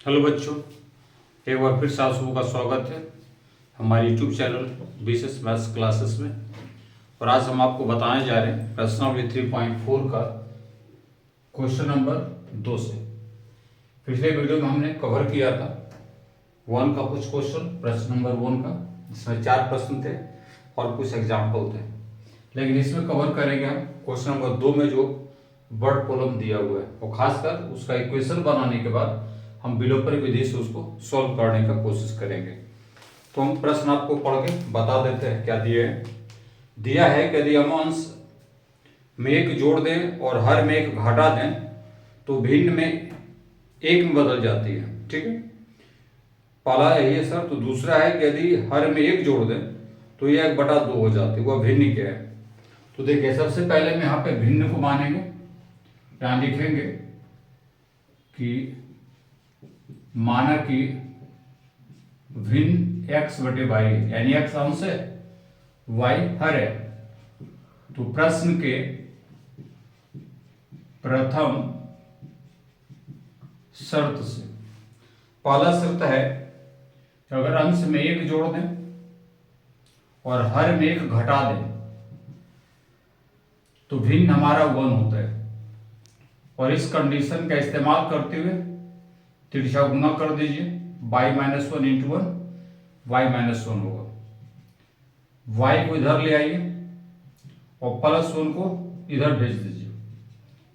Hello बच्चों, एक बार फिर से आप सबों का स्वागत है हमारे YouTube channel BSS maths classes में। और आज हम आपको बताने जा रहे हैं प्रश्नावली 3.4 का क्वेश्चन नंबर 2 से। पिछले वीडियो में हमने कवर किया था 1 का कुछ क्वेश्चन, प्रश्न नंबर 1 का, जिसमें 4 प्रश्न थे और कुछ एग्जाम्पल थे। लेकिन इसमें कवर करेंगे हम क्वेश्चन नंबर 2 में जो वर्ड प्रॉब्लम दिया हुआ है, और खासकर उसका इक्वेशन बनाने के बाद हम विलोपन विधि से उसको सॉल्व करने का कोशिश करेंगे। तो हम प्रश्न आपको पढ़ के बता देते हैं क्या दिए हैं। दिया है कि यदि हम अंश में एक जोड़ दें और हर में एक घटा दें तो भिन्न में एक में बदल जाती है। ठीक है, पहला यही है सर। तो दूसरा है कि यदि हर में एक जोड़ दें तो यह 1/2 हो जाती है। वह भिन्न क्या है? तो देखिए, सबसे पहले हम यहाँ पे भिन्न को मानेंगे। यहाँ लिखेंगे कि माना कि भिन्न x बटे वाई, यानी x अंश है, y हर है। तो प्रश्न के प्रथम शर्त से पहला शर्त है कि अगर अंश में एक जोड़ दें और हर में एक घटा दें तो भिन्न हमारा 1 होता है। और इस कंडीशन का इस्तेमाल करते हुए तिरछा गुना कर दीजिए, y minus 1 into 1 y minus 1 होगा। y को इधर ले आइए और प्लस 1 को इधर भेज दीजिए,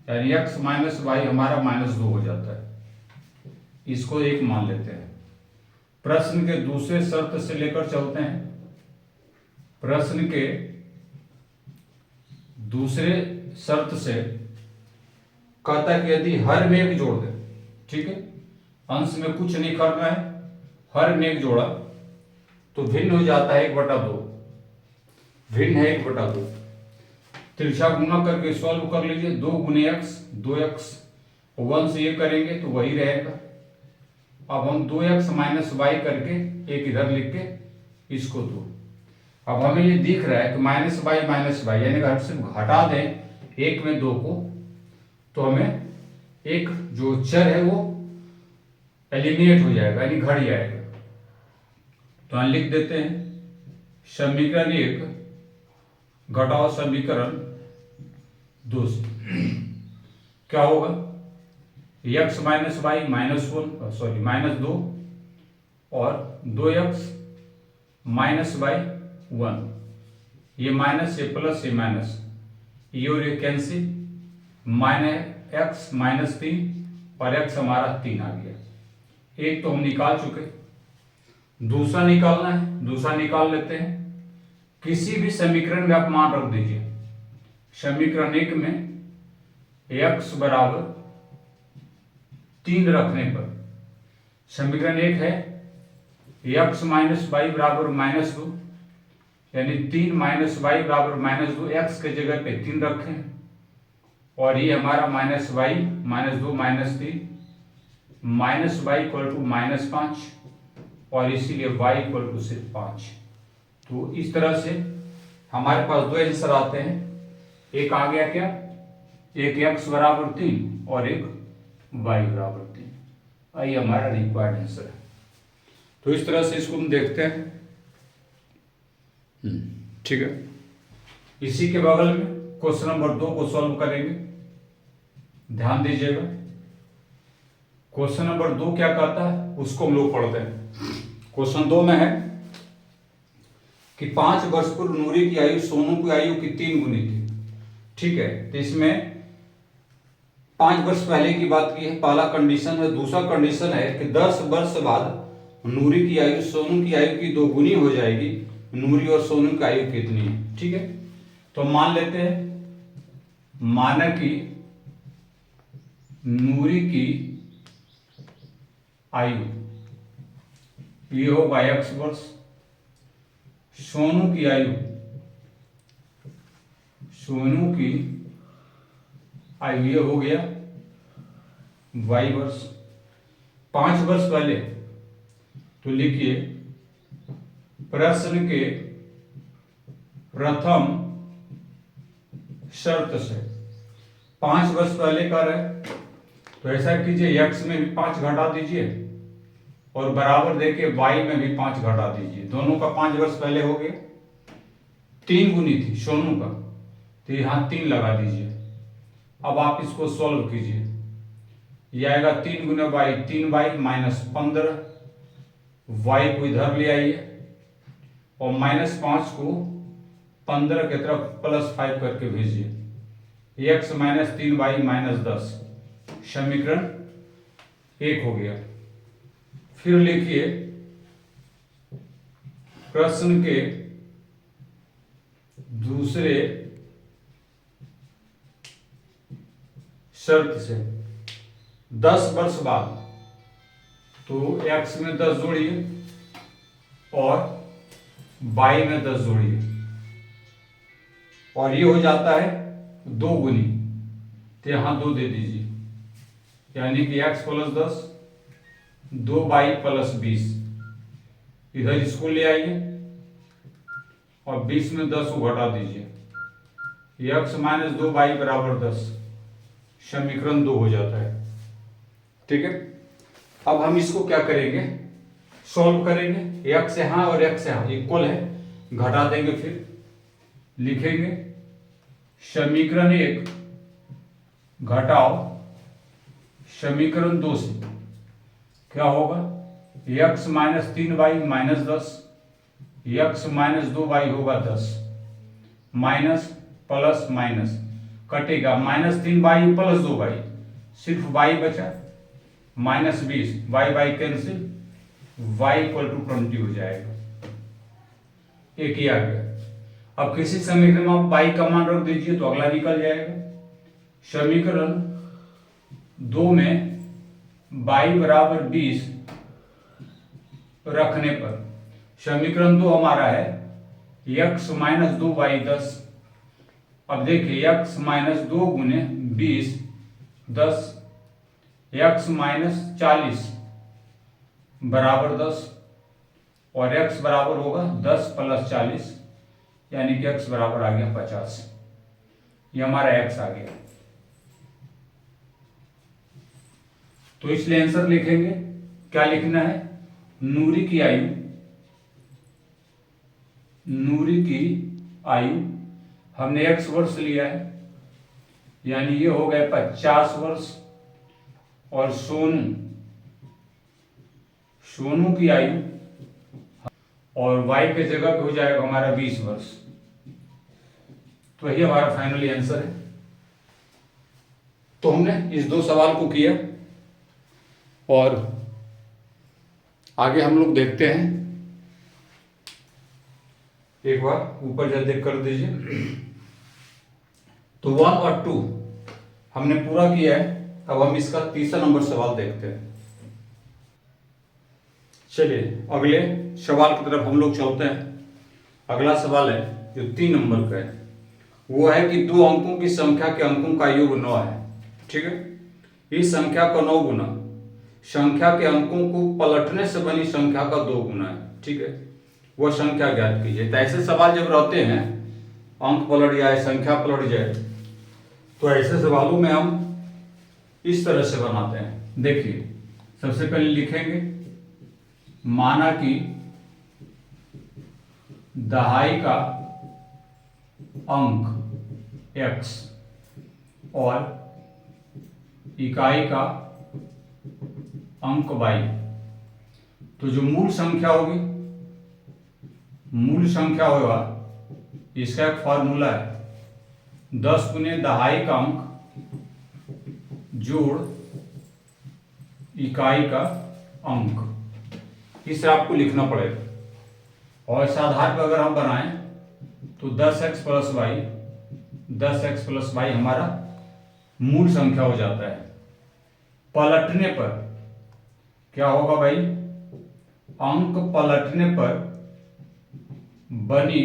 यानी x माइनस वाई हमारा -2 हो जाता है। इसको 1 मान लेते हैं। प्रश्न के दूसरे शर्त से लेकर चलते हैं। प्रश्न के दूसरे शर्त से कहता है कि यदि हर में एक जोड़ दें, ठीक है, अंश में कुछ नहीं करना है, हर में एक जोड़ा तो भिन्न हो जाता है 1/2। भिन्न है 1/2। तिरछा गुना करके सॉल्व कर लीजिए। 2 गुने x 2x, 1 से ये करेंगे तो वही रहेगा। अब हम 2x माइनस वाई करके एक इधर लिख के इसको 2। अब हमें ये दिख रहा है कि माइनस वाई यानी अगर सिर्फ घटा दें 1 में 2 को तो हमें एक जो चर है वो एलिमिनेट हो जाएगा, यानी घट जाएगा। तो हम लिख देते हैं समीकरण 1 घटाओ समीकरण 2 से क्या होगा? x माइनस वाई -2 और 2x माइनस वाई 1, ये माइनस, ये प्लस, ये माइनस, ये और ये कैंसिल, -x -3 और x हमारा 3 आ गया। एक तो हम निकाल चुके, दूसरा निकालना है। दूसरा निकाल लेते हैं। किसी भी समीकरण में आप मान रख दीजिए। समीकरण 1 में x बराबर 3 रखने पर समीकरण 1 है x माइनस वाई बराबर -2, यानी 3 माइनस वाई बराबर -2, x के जगह पे 3 रखें और ये हमारा minus Y -2 -3 minus Y equal to -5 और इसीलिए y इक्वल टू सिर्फ 5। तो इस तरह से हमारे पास 2 आंसर आते हैं। एक आ गया क्या? एक x बराबर 3 और एक y बराबर 3। ये हमारा रिक्वायर्ड आंसर है। तो इस तरह से इसको हम देखते हैं। ठीक है, इसी के बगल में क्वेश्चन नंबर 2 को सॉल्व करेंगे। ध्यान दीजिएगा, क्वेश्चन नंबर 2 क्या कहता है उसको हम लोग पढ़ते हैं। क्वेश्चन 2 में है कि 5 वर्ष पूर्व नूरी की आयु सोनू की आयु की 3 गुनी थी। ठीक है, तो इसमें 5 वर्ष पहले की बात की है, पहला कंडीशन है। दूसरा कंडीशन है कि 10 वर्ष बाद नूरी की आयु सोनू की आयु की 2 गुनी हो जाएगी। नूरी और सोनू की आयु कितनी है? ठीक है, तो मान लेते हैं माना कि नूरी की आयु ये होगा x वर्ष, सोनू की आयु ये हो गया y वर्ष। 5 वर्ष पहले तो लिखिए प्रश्न के प्रथम शर्त से 5 वर्ष पहले का है तो ऐसा कीजिए x में भी 5 घटा दीजिए और बराबर देके y में भी 5 घटा दीजिए। दोनों का 5 वर्ष पहले हो गया। 3 गुनी थी सोनू का, तो यहाँ 3 लगा दीजिए। अब आप इसको सॉल्व कीजिए। यह आएगा 3 गुना y, 3y माइनस 15, y को इधर ले आइए और -5 को 15 की तरफ +5 करके भेजिए। x माइनस 3y माइनस 10, समीकरण 1 हो गया। फिर लिखिए प्रश्न के दूसरे शर्त से 10 वर्ष बाद, तो x में 10 जोड़िए और y में 10 जोड़िए और ये हो जाता है 2 गुनी, तो यहां 2 दे दीजिए, यानी कि x + 10 2y + 20। इधर इसको ले आइए और 20 में 10 को घटा दीजिए। x - 2y = 10, समीकरण 2 हो जाता है। ठीक है, अब हम इसको क्या करेंगे, सॉल्व करेंगे। x यहाँ और x यहाँ इक्वल है, घटा देंगे, फिर लिखेंगे समीकरण 1 घटाओ समीकरण 2 से क्या होगा, x - 3y - 10, x - 2y होगा 10, माइनस प्लस माइनस कटेगा, -3y + 2y, सिर्फ y बचा, -20, y कैंसिल, y = 20 हो जाएगा। एक ही आ गया। अब किसी समीकरण में आप y का मान रख दीजिए तो अगला निकल जाएगा। समीकरण 2 में y = 20 रखने पर समीकरण 2 हमारा है x - 2y 10। अब देखिए x - 2 गुने 20 10, x - 40 बराबर 10 और x बराबर होगा 10 + 40, यानी कि x बराबर आ गया 50। ये हमारा x आ गया। तो इसलिए आंसर लिखेंगे, क्या लिखना है, नूरी की आयु हमने x वर्ष लिया है, यानी ये हो गए 50 वर्ष, और सोनू की आयु और y के जगह पे हो जाएगा हमारा 20 वर्ष। तो यही हमारा फाइनली आंसर है। तो हमने इस 2 सवाल को किया और आगे हम लोग देखते हैं। एक बार ऊपर जा देख कर दीजिए। तो 1 और 2 हमने पूरा किया है। अब हम इसका तीसरा नंबर सवाल देखते हैं। चलिए अगले सवाल की तरफ हम लोग चलते हैं। अगला सवाल है जो 3 नंबर का है, वो है कि 2 अंकों की संख्या के अंकों का योग 9 है। ठीक है, इस संख्या का 9 गुना संख्या के अंकों को पलटने से बनी संख्या का 2 गुना है। ठीक है, वह संख्या ज्ञात कीजिए। तो ऐसे सवाल जब रहते हैं, अंक पलट जाए, संख्या पलट जाए, तो ऐसे सवालों में हम इस तरह से बनाते हैं। देखिए सबसे पहले लिखेंगे, माना कि दहाई का अंक x और इकाई का अंक y, तो जो मूल संख्या होगी, मूल संख्या होगा, इसका एक फॉर्मूला है 10 गुने दहाई का अंक जोड़ इकाई का अंक। इसे आपको लिखना पड़ेगा और इस आधार पर अगर हम बनाएं तो 10x + y, 10x + y हमारा मूल संख्या हो जाता है। पलटने पर क्या होगा भाई, अंक पलटने पर बनी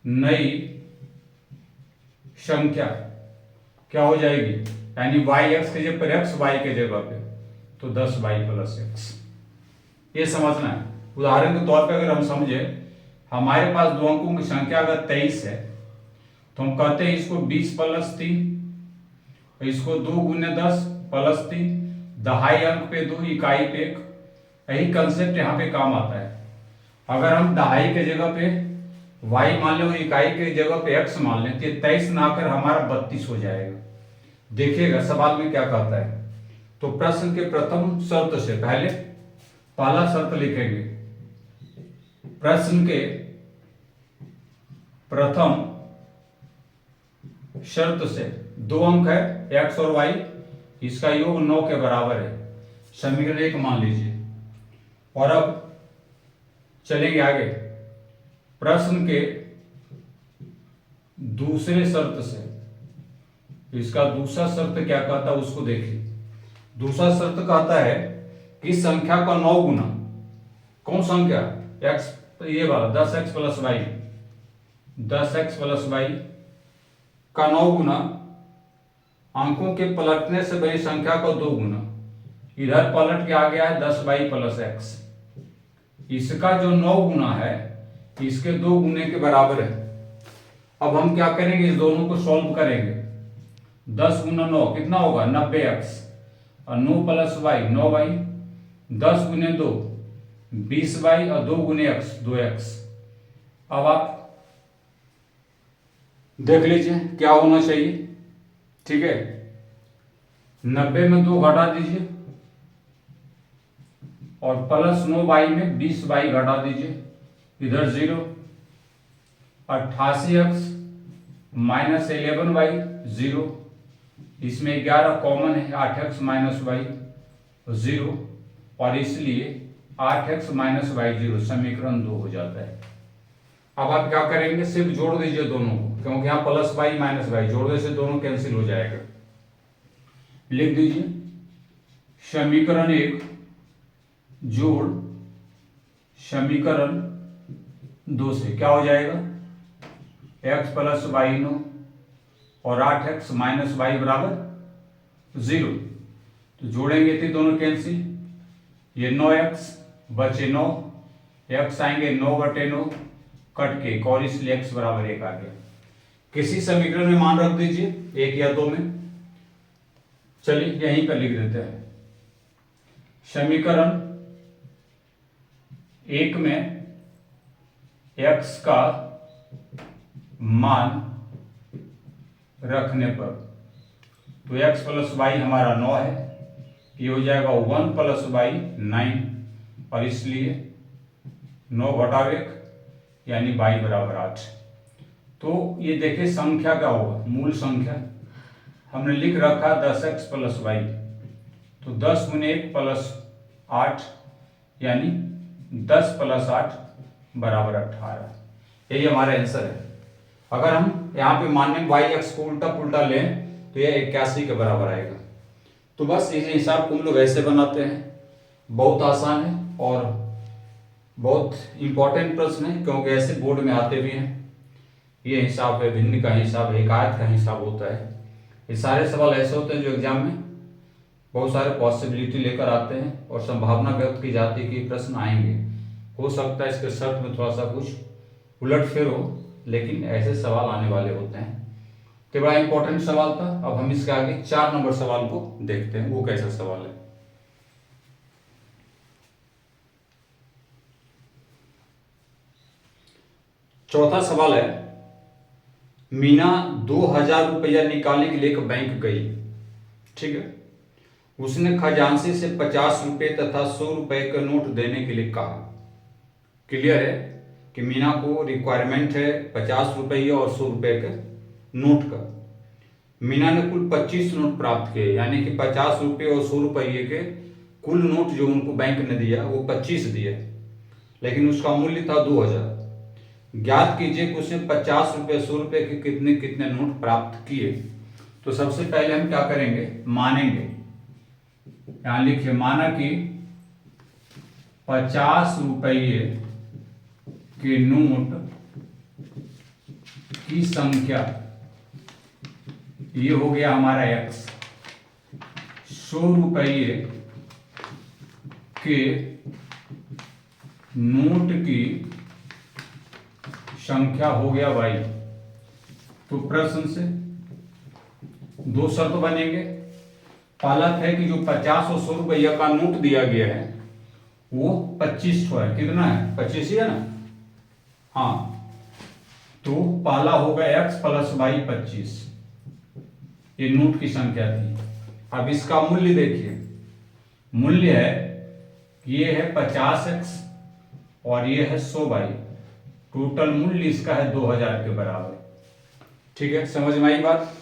नई संख्या क्या हो जाएगी, यानी yx के जगह पर x, y के जगह पे तो 10y + x। ये समझना है। उदाहरण के तौर पे अगर हम समझे, हमारे पास 2 अंकों की संख्या अगर 23 है, तो हम कहते हैं इसको 20 + 3 इसको 2 गुने 10 प्लस 3, दहाई अंक पे 2, इकाई पे 1। यही कंसेप्ट यहाँ पे काम आता है। अगर हम दहाई के जगह पे y मान लें और इकाई के जगह पे x मान लें तो ये 23 ना आकर हमारा 32 हो जाएगा। देखिएगा सवाल में क्या कहता है। तो प्रश्न के प्रथम शर्त से पहले पहला शर्त लिखेंगे। प्रश्न के प्रथम शर्त से 2 अंक है x और y, इसका योग 9 के बराबर है, समीकरण 1 मान लीजिए। और अब चलेंगे आगे। प्रश्न के दूसरे शर्त से, इसका दूसरा शर्त क्या कहता है उसको देखिए। दूसरा शर्त कहता है कि संख्या का 9 गुना, कौन संख्या, x, ये वाला 10x plus Y, 10x plus Y का 9 गुना अंकों के पलटने से बनी संख्या का 2 गुना, इधर पलट के आ गया है 10y प्लस x। इसका जो 9 गुना है इसके 2 गुने के बराबर है। अब हम क्या करेंगे, इस दोनों को सॉल्व करेंगे। 10 गुना 9 कितना होगा, 90x, और 9 प्लस वाई 9y, 10 गुने 2 20y, और 2 गुने x 2x। अब आप देख लीजिए क्या होना चाहिए। ठीक है, 90 में 2 घटा दीजिए और प्लस 9y में 20y घटा दीजिए, इधर 0, 88x माइनस 11y 0, इसमें 11 कॉमन है, 8x माइनस वाई 0, और इसलिए 8x माइनस वाई 0 समीकरण 2 हो जाता है। अब आप क्या करेंगे, सिर्फ जोड़ दीजिए दोनों को, क्योंकि यहाँ प्लस वाई माइनस वाई जोड़ने से दोनों कैंसिल हो जाएगा। लिख दीजिए समीकरण 1 जोड़ समीकरण 2 से क्या हो जाएगा, x प्लस वाई 9 और 8x माइनस वाई बराबर 0। तो जोड़ेंगे तो दोनों कैंसिल, ये 9x बचे 9, x आएंगे 9/9 कट के, और इसलिए x बराबर 1 आ गया। किसी समीकरण में मान रख दीजिए, 1 या 2 में। चलिए यहीं पर लिख देते हैं। समीकरण 1 में x का मान रखने पर तो x प्लस वाई हमारा 9 है, ये हो जाएगा 1 प्लस वाई 9, और इसलिए 9 घटाव 1 यानी y बराबर 8। तो ये देखिए संख्या क्या होगा, मूल संख्या हमने लिख रखा 10x प्लस वाई, तो 10 गुने 1 प्लस 8 यानी 10 प्लस 8 बराबर 18। यही हमारा आंसर है। अगर हम यहाँ पे मानने में y(x) को उल्टा पुल्टा लें तो यह 81 के बराबर आएगा। तो बस इस हिसाब को हम लोग ऐसे बनाते हैं, बहुत आसान है और बहुत इंपॉर्टेंट प्रश्न है, क्योंकि ऐसे बोर्ड में आते भी हैं। ये हिसाब है, भिन्न का हिसाब है, एकाध का हिसाब होता है। ये सारे सवाल ऐसे होते हैं जो एग्जाम में बहुत सारे पॉसिबिलिटी लेकर आते हैं और संभावना व्यक्त की जाती है कि प्रश्न आएंगे। हो सकता है इसके शर्त में थोड़ा सा कुछ उलटफेर हो, लेकिन ऐसे सवाल आने वाले होते हैं। तो बड़ा इंपॉर्टेंट सवाल था। अब हम इसके आगे 4 नंबर सवाल को देखते हैं, वो कैसा सवाल है। चौथा सवाल है, मीना 2000 रुपया निकालने के लिए एक बैंक गई। ठीक है, उसने खजांची से 50 रुपये तथा 100 रुपये का नोट देने के लिए कहा। क्लियर है कि मीना को रिक्वायरमेंट है 50 रुपये और 100 रुपये के नोट का। मीना ने कुल 25 नोट प्राप्त किए, यानी कि 50 रुपये और 100 रुपये के कुल नोट जो उनको बैंक ने दिया वो 25 दिए, लेकिन उसका मूल्य था 2000। ज्ञात कीजिए कि उसने 50 रुपये 100 रुपये के कितने कितने नोट प्राप्त किए। तो सबसे पहले हम क्या करेंगे, मानेंगे। यहां लिखिए, माना कि 50 रुपये के नोट की संख्या, ये हो गया हमारा x। 100 रुपये के नोट की संख्या हो गया y। तो प्रश्न से दो शर्त बनेंगे। पहला है कि जो 50 और 100 रुपया का नोट दिया गया है वो 25 है। कितना है? 25 ही है ना। हाँ, तो पहला होगा x प्लस वाई 25, ये नोट की संख्या थी। अब इसका मूल्य देखिए, मूल्य है ये है 50x और ये है 100y, टोटल मूल्य इसका है 2000 के बराबर। ठीक है, समझ में आई बात।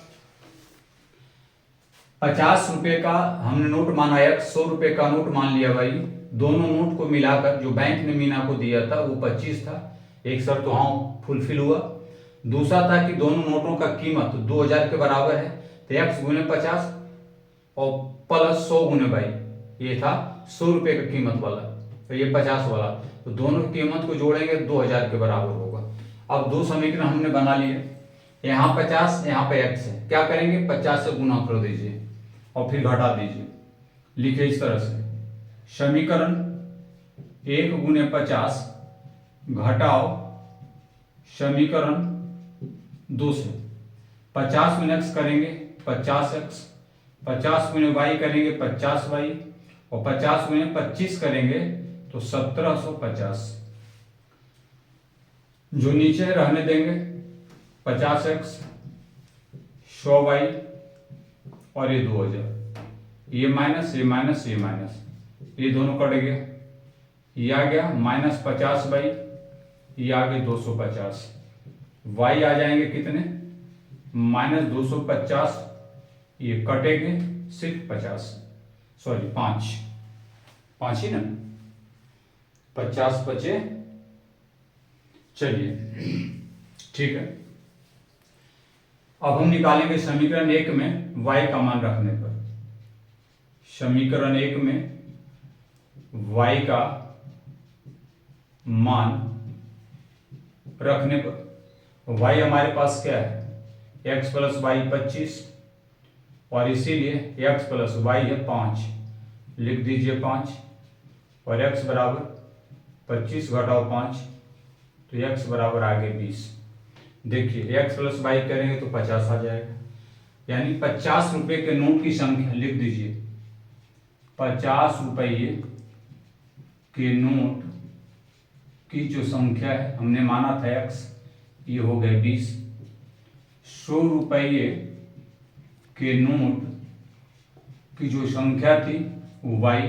50 रुपए का हमने नोट माना x, 100 रुपए का नोट मान लिया भाई। दोनों नोट को मिलाकर जो बैंक ने मीना को दिया था वो 25 था। एक शर्त तो हाँ फुलफिल हुआ। दूसरा था कि दोनों नोटों का कीमत 2000 के बराबर है, तो x गुने 50 और प्लस 100 गुने भाई, ये था 100 रुपए का कीमत वाला, तो ये 50 वाला, तो दोनों की कीमत को जोड़ेंगे 2000 के बराबर होगा। अब दो समीकरण हमने बना लिए, यहाँ 50 यहाँ पे x है, क्या करेंगे 50 से गुना कर दीजिए और फिर घटा दीजिए। लिखे इस तरह से, समीकरण 1 गुने 50 घटाओ समीकरण 2 से। 50 में x करेंगे 50x, 50 गुने y करेंगे 50y और 50 गुने 25 करेंगे तो 1750। जो नीचे रहने देंगे 50x 100y और ये 2000, ये माइनस ये माइनस ये माइनस, ये दोनों कट गया, ये आ गया माइनस 50 ये आ गए 250, y आ जाएंगे कितने माइनस 250, ये कटेंगे सिर्फ 50, सॉरी 5 ही ना, 50 बचे। चलिए ठीक है, अब हम निकालेंगे समीकरण 1 में y का मान रखने पर। समीकरण 1 में y का मान रखने पर y हमारे पास क्या है x प्लस वाई 25 और इसीलिए x प्लस वाई है 5, लिख दीजिए 5 और x बराबर 25 घटाओ 5 तो x बराबर आ गए 20। देखिए x प्लस वाई करेंगे तो 50 आ जाएगा, यानी 50 रुपए के नोट की संख्या लिख दीजिए। 50 रुपये के नोट की जो संख्या है हमने माना था x, ये हो गए 20। 100 रुपये के नोट की जो संख्या थी वो y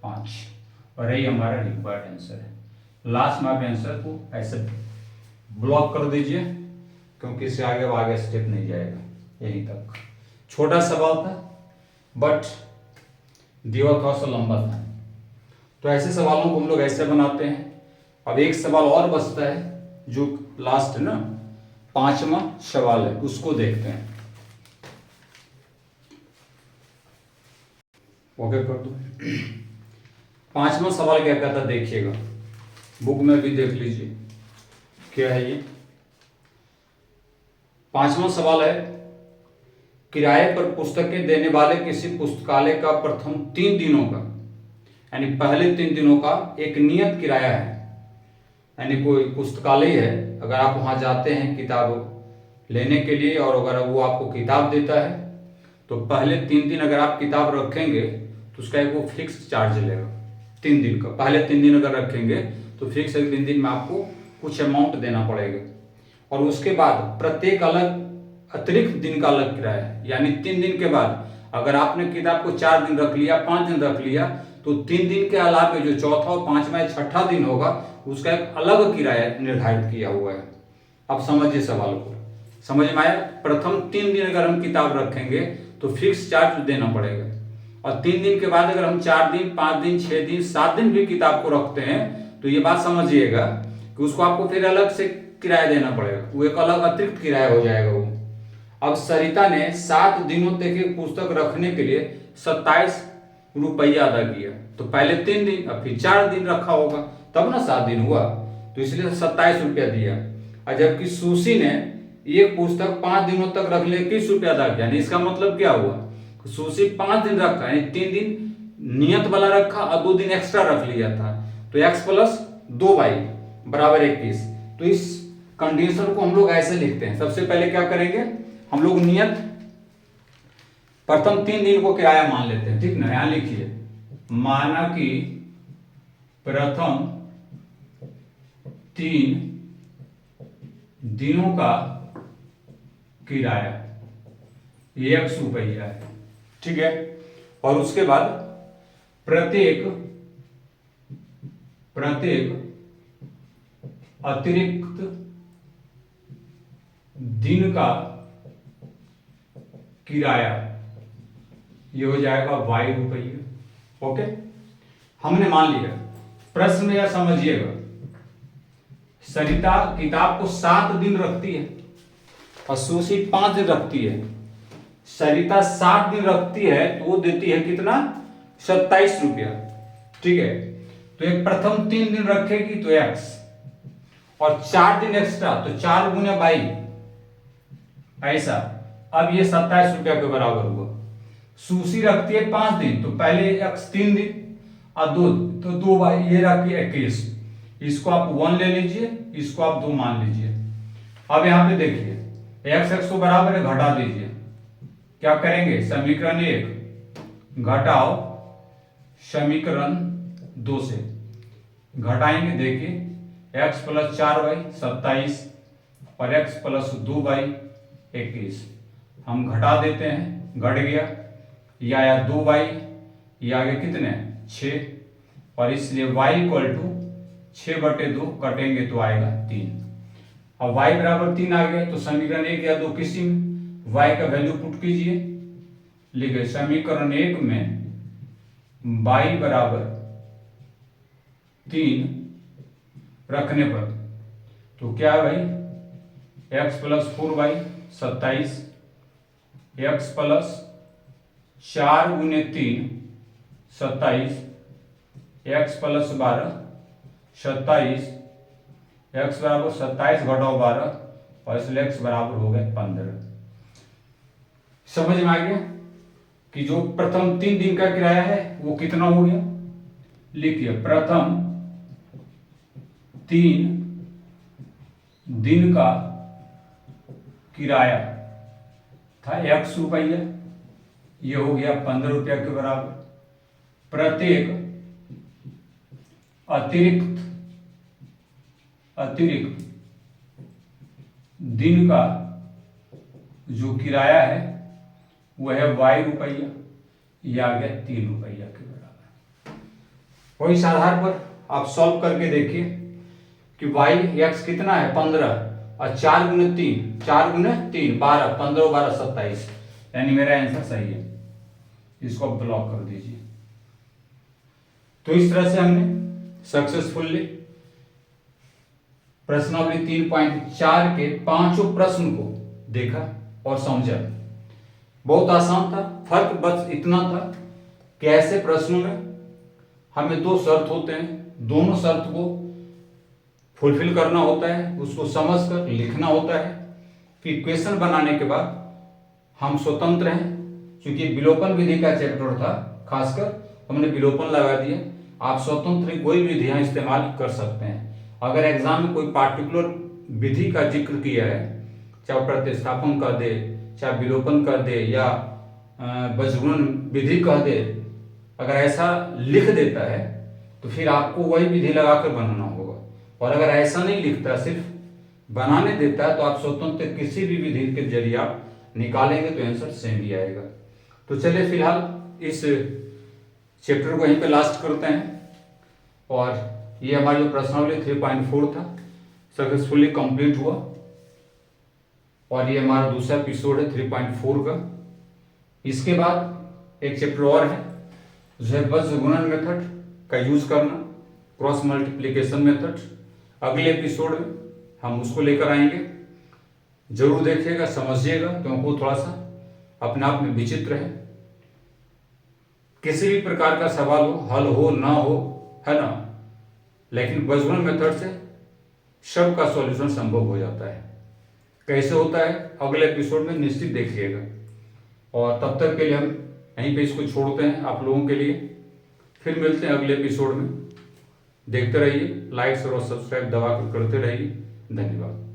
5 और यही हमारा रिक्वायर्ड आंसर है। लास्ट में आप आंसर को ऐसे ब्लॉक कर दीजिए क्योंकि इससे आगे स्टेप नहीं जाएगा, यहीं तक। छोटा सवाल था बट दिया थोड़ा सा लंबा था, तो ऐसे सवालों को हम लोग ऐसे बनाते हैं। अब एक सवाल और बचता है जो लास्ट है ना, 5वां सवाल है, उसको देखते हैं। ओके कर दो। 5वां सवाल क्या कहता है देखिएगा, बुक में भी देख लीजिए क्या है ये। 5वां सवाल है, किराए पर पुस्तकें देने वाले किसी पुस्तकालय का प्रथम 3 दिनों का, यानी पहले 3 दिनों का एक नियत किराया है। यानी कोई पुस्तकालय है, अगर आप वहां जाते हैं किताब लेने के लिए और अगर वो आपको किताब देता है तो पहले 3 दिन अगर आप किताब रखेंगे तो उसका एक वो फिक्स चार्ज लेगा 3 दिन का। पहले 3 दिन अगर रखेंगे तो फिक्स 3 दिन में आपको कुछ अमाउंट देना पड़ेगा और उसके बाद प्रत्येक अलग अतिरिक्त दिन का अलग किराया है। यानी 3 दिन के बाद अगर आपने किताब को 4 दिन रख लिया, 5 दिन रख लिया, तो 3 दिन के अलावा जो चौथा और 5वां या 6ठा दिन होगा उसका एक अलग किराया निर्धारित किया हुआ है। अब समझिए सवाल को, समझ में आया। प्रथम 3 दिन अगर हम किताब रखेंगे तो फिक्स चार्ज देना पड़ेगा और 3 दिन के बाद अगर हम 4 दिन, 5 दिन, 6 दिन, 7 दिन भी किताब को रखते हैं तो ये बात समझिएगा कि उसको आपको फिर अलग से किराया देना पड़ेगा, वो एक अलग अतिरिक्त किराया हो जाएगा वो। अब सरिता ने 7 दिनों तक एक पुस्तक रखने के लिए 27 रुपया अदा किया, तो पहले 3 दिन अब फिर 4 दिन रखा होगा तब ना 7 दिन हुआ, तो इसलिए 27 रुपया दिया। और जबकि सुशी ने एक पुस्तक 5 दिनों तक रख ले 21 रुपया अदा किया, यानी इसका मतलब क्या हुआ, सुशी 5 दिन रखा, यानी 3 दिन नियत वाला रखा और 2 दिन एक्स्ट्रा रख लिया था, तो x प्लस 2y बराबर 21। तो इस कंडीशन को हम लोग ऐसे लिखते हैं, सबसे पहले क्या करेंगे हम लोग नियत प्रथम 3 दिन को किराया मान लेते हैं, ठीक ना। यहां लिखिए, माना कि प्रथम 3 दिनों का किराया ₹100 है, ठीक है। और उसके बाद प्रत्येक अतिरिक्त दिन का किराया ये हो जाएगा ₹22। ओके, हमने मान लिया। प्रश्न में यह समझिएगा, सरिता किताब को 7 दिन रखती है और सुशी 5 दिन रखती है। सरिता 7 दिन रखती है तो वो देती है कितना, ₹27, ठीक है। तो एक प्रथम 3 दिन रखेगी तो x, और 4 दिन एक्स्ट्रा तो 4 गुने 22, ऐसा। अब ये ₹27 के बराबर हुआ। सुशी रखती है 5 दिन तो पहले x 3 दिन और 2 तो 2 बाई ये रखी 21। इसको आप 1 ले लीजिए, इसको आप 2 मान लीजिए। अब यहां पे देखिए x को बराबर है, घटा दीजिए। क्या करेंगे, समीकरण 1 घटाओ समीकरण 2 से घटाएंगे। देखिए x + 4y 27 और x + 2y 21। हम घटा देते हैं, घट गया। ये आया 2y, ये आ गए कितने 6, और इसलिए y = 6/2 कटेंगे तो आएगा 3। अब y बराबर 3 आ गया तो समीकरण 1 या 2 किसी में y का वैल्यू पुट कीजिए। लिखे समीकरण 1 में y बराबर 3 रखने पर तो क्या है भाई, x + 4y 27, x + 4 गुने 3 27, x + 12 27, x बराबर 27 घटाओ 12 और इसलिए x बराबर हो गए 15। समझ में आ गया कि जो प्रथम 3 दिन का किराया है वो कितना हो गया। लिखिए प्रथम 3 दिन का किराया था ₹100, ये हो गया ₹15 के बराबर। प्रत्येक अतिरिक्त दिन का जो किराया है वह है ₹22, ये आ गया ₹3 के बराबर। और इस आधार पर आप सॉल्व करके देखिए कि x कितना है 15 और 4 गुने 3 12, 15 12 27, यानी मेरा आंसर सही है। इसको आप ब्लॉक कर दीजिए। तो इस तरह से हमने सक्सेसफुली प्रश्नावली 3.4 के 5 प्रश्न को देखा और समझा। बहुत आसान था, फर्क बस इतना था कि ऐसे प्रश्नों में हमें 2 शर्त होते हैं, दोनों शर्त को फुलफिल करना होता है, उसको समझकर लिखना होता है। फिर क्वेश्चन बनाने के बाद हम स्वतंत्र हैं, क्योंकि विलोपन विधि का चैप्टर था, खासकर हमने विलोपन लगा दिया। आप स्वतंत्र कोई भी विधियां इस्तेमाल कर सकते हैं। अगर एग्जाम में कोई पार्टिकुलर विधि का जिक्र किया है, चाहे प्रतिस्थापन कर दे, चाहे विलोपन कर दे, या बजगुणन विधि कह दे, अगर ऐसा लिख देता है तो फिर आपको वही विधि लगाकर बनाना होगा। और अगर ऐसा नहीं लिखता, सिर्फ बनाने देता है, तो आप स्वतंत्र किसी भी विधि के जरिए आप निकालेंगे तो आंसर सेम ही आएगा। तो चलिए फिलहाल इस चैप्टर को यहीं पे लास्ट करते हैं। और ये हमारी जो प्रश्नावली 3.4 था सक्सेसफुली कंप्लीट हुआ। और ये हमारा दूसरा एपिसोड है 3.4 का। इसके बाद एक चैप्टर और है जो है बजगुणन मेथड का यूज करना, क्रॉस मल्टीप्लिकेशन मेथड। अगले एपिसोड में हम उसको लेकर आएंगे। जरूर देखिएगा, समझिएगा, क्योंकि वो थोड़ा सा अपने आप में विचित्र है। किसी भी प्रकार का सवाल हो, हल हो ना हो, है ना, लेकिन बजगुणन मेथड से सबका सॉल्यूशन संभव हो जाता है। कैसे होता है अगले एपिसोड में निश्चित देखिएगा। और तब तक के लिए हम यहीं पे इसको छोड़ते हैं आप लोगों के लिए। फिर मिलते हैं अगले एपिसोड में। देखते रहिए, लाइक और सब्सक्राइब दबा कर करते रहिए। धन्यवाद।